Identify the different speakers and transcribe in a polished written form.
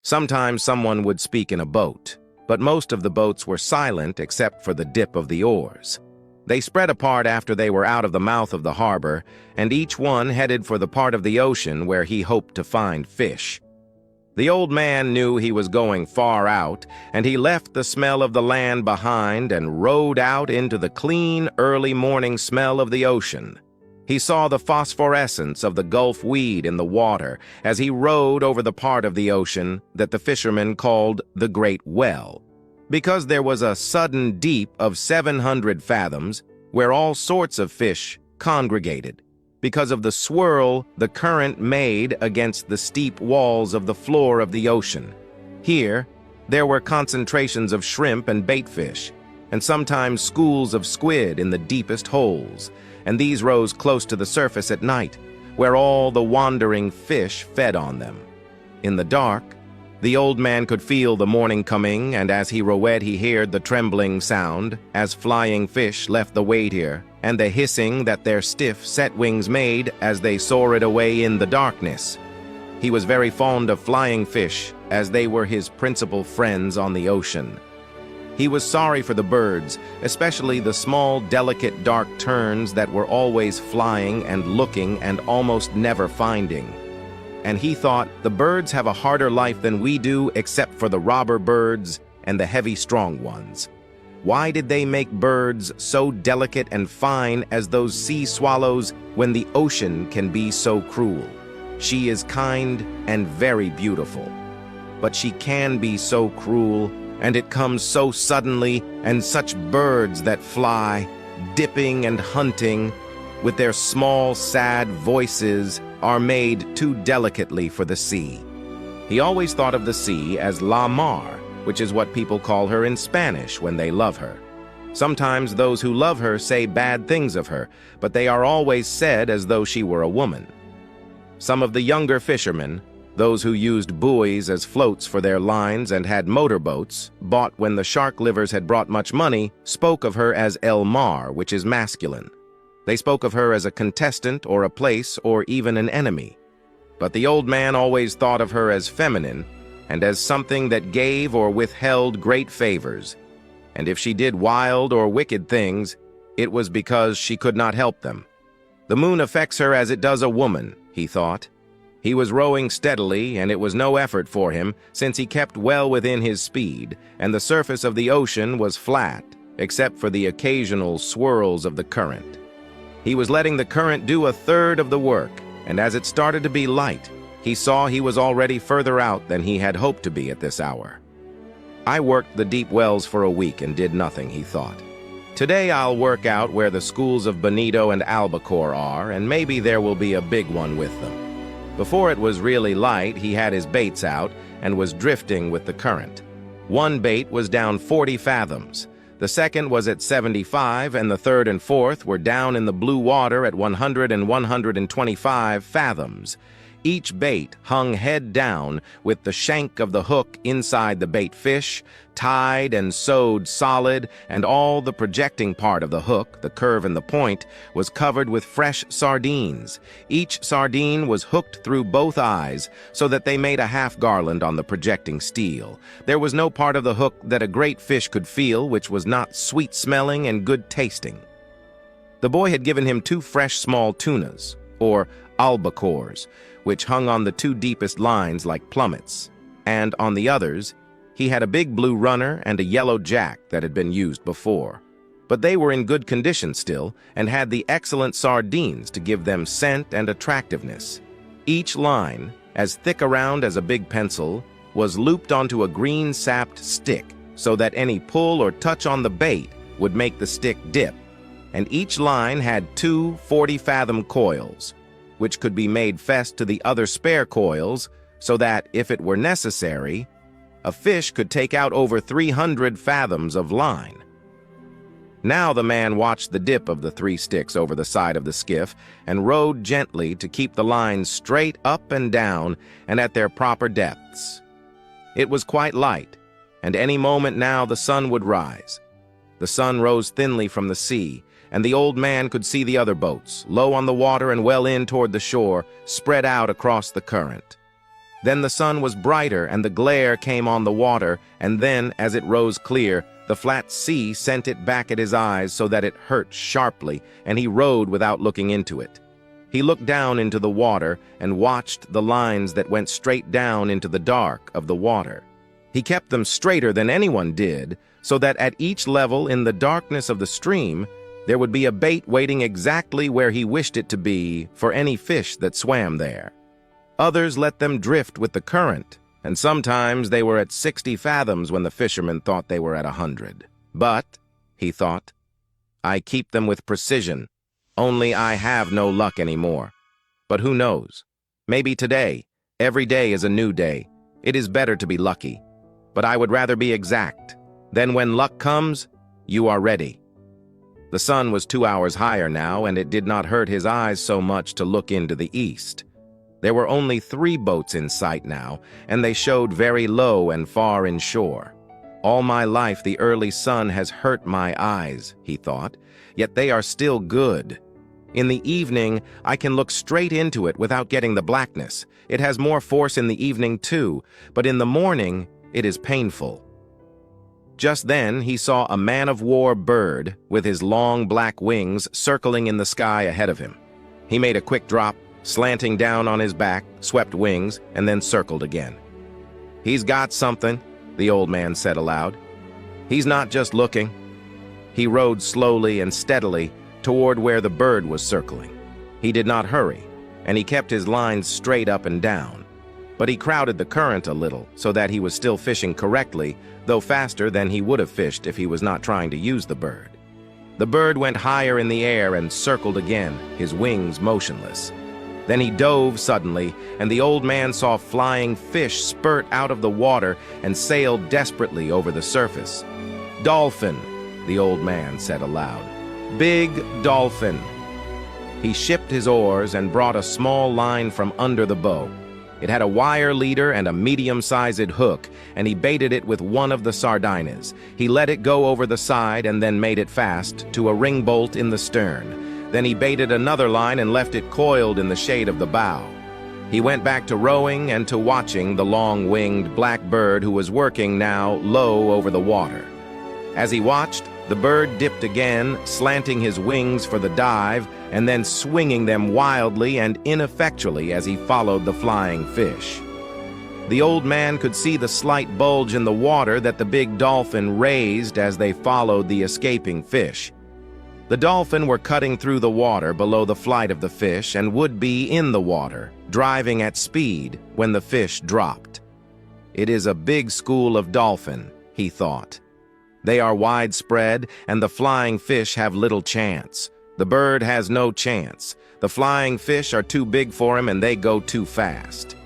Speaker 1: Sometimes someone would speak in a boat, but most of the boats were silent except for the dip of the oars. They spread apart after they were out of the mouth of the harbor, and each one headed for the part of the ocean where he hoped to find fish. The old man knew he was going far out, and he left the smell of the land behind and rowed out into the clean, early morning smell of the ocean. He saw the phosphorescence of the Gulf weed in the water as he rowed over the part of the ocean that the fishermen called the Great Well, because there was a sudden deep of 700 fathoms where all sorts of fish congregated, because of the swirl the current made against the steep walls of the floor of the ocean. Here, there were concentrations of shrimp and baitfish, and sometimes schools of squid in the deepest holes, and these rose close to the surface at night, where all the wandering fish fed on them. In the dark, the old man could feel the morning coming, and as he rowed he heard the trembling sound, as flying fish left the water, and the hissing that their stiff set wings made as they soared away in the darkness. He was very fond of flying fish, as they were his principal friends on the ocean. He was sorry for the birds, especially the small, delicate, dark terns that were always flying and looking and almost never finding. And he thought, the birds have a harder life than we do except for the robber birds and the heavy, strong ones. Why did they make birds so delicate and fine as those sea swallows when the ocean can be so cruel? She is kind and very beautiful, but she can be so cruel, and it comes so suddenly, and such birds that fly, dipping and hunting, with their small, sad voices, are made too delicately for the sea. He always thought of the sea as La Mar, which is what people call her in Spanish when they love her. Sometimes those who love her say bad things of her, but they are always said as though she were a woman. Some of the younger fishermen, those who used buoys as floats for their lines and had motorboats, bought when the shark livers had brought much money, spoke of her as El Mar, which is masculine. They spoke of her as a contestant or a place or even an enemy. But the old man always thought of her as feminine and as something that gave or withheld great favors. And if she did wild or wicked things, it was because she could not help them. The moon affects her as it does a woman, he thought. He was rowing steadily, and it was no effort for him, since he kept well within his speed, and the surface of the ocean was flat, except for the occasional swirls of the current. He was letting the current do a third of the work, and as it started to be light, he saw he was already further out than he had hoped to be at this hour. I worked the deep wells for a week and did nothing, he thought. Today I'll work out where the schools of bonito and albacore are, and maybe there will be a big one with them. Before it was really light, he had his baits out and was drifting with the current. One bait was down 40 fathoms. The second was at 75, and the third and fourth were down in the blue water at 100 and 125 fathoms. Each bait hung head down with the shank of the hook inside the bait fish, tied and sewed solid, and all the projecting part of the hook, the curve and the point, was covered with fresh sardines. Each sardine was hooked through both eyes so that they made a half garland on the projecting steel. There was no part of the hook that a great fish could feel which was not sweet-smelling and good-tasting. The boy had given him 2 fresh small tunas, or albacores, which hung on the 2 deepest lines like plummets, and on the others, he had a big blue runner and a yellow jack that had been used before. But they were in good condition still, and had the excellent sardines to give them scent and attractiveness. Each line, as thick around as a big pencil, was looped onto a green sapped stick, so that any pull or touch on the bait would make the stick dip, and each line had 2 40-fathom coils, which could be made fast to the other spare coils, so that, if it were necessary, a fish could take out over 300 fathoms of line. Now the man watched the dip of the 3 sticks over the side of the skiff and rowed gently to keep the lines straight up and down and at their proper depths. It was quite light, and any moment now the sun would rise. The sun rose thinly from the sea, and the old man could see the other boats, low on the water and well in toward the shore, spread out across the current. Then the sun was brighter, and the glare came on the water, and then, as it rose clear, the flat sea sent it back at his eyes so that it hurt sharply, and he rowed without looking into it. He looked down into the water and watched the lines that went straight down into the dark of the water. He kept them straighter than anyone did, so that at each level in the darkness of the stream, there would be a bait waiting exactly where he wished it to be for any fish that swam there. Others let them drift with the current, and sometimes they were at 60 fathoms when the fishermen thought they were at 100. But, he thought, I keep them with precision, only I have no luck anymore. But who knows? Maybe today, every day is a new day. It is better to be lucky. But I would rather be exact. Then when luck comes, you are ready. The sun was 2 hours higher now, and it did not hurt his eyes so much to look into the east. There were only 3 boats in sight now, and they showed very low and far inshore. All my life the early sun has hurt my eyes, he thought, yet they are still good. In the evening, I can look straight into it without getting the blackness. It has more force in the evening too, but in the morning, it is painful. Just then, he saw a man-of-war bird with his long black wings circling in the sky ahead of him. He made a quick drop, slanting down on his back, swept wings, and then circled again. He's got something, the old man said aloud. He's not just looking. He rode slowly and steadily toward where the bird was circling. He did not hurry, and he kept his lines straight up and down. But he crowded the current a little so that he was still fishing correctly, though faster than he would have fished if he was not trying to use the bird. The bird went higher in the air and circled again, his wings motionless. Then he dove suddenly, and the old man saw flying fish spurt out of the water and sail desperately over the surface. "Dolphin," the old man said aloud. "Big dolphin." He shipped his oars and brought a small line from under the bow. It had a wire leader and a medium-sized hook, and he baited it with one of the sardinas. He let it go over the side and then made it fast to a ring bolt in the stern. Then he baited another line and left it coiled in the shade of the bow. He went back to rowing and to watching the long-winged black bird who was working now low over the water. As he watched, the bird dipped again, slanting his wings for the dive, and then swinging them wildly and ineffectually as he followed the flying fish. The old man could see the slight bulge in the water that the big dolphin raised as they followed the escaping fish. The dolphin were cutting through the water below the flight of the fish and would be in the water, driving at speed when the fish dropped. It is a big school of dolphin, he thought. They are widespread, and the flying fish have little chance. The bird has no chance. The flying fish are too big for him, and they go too fast.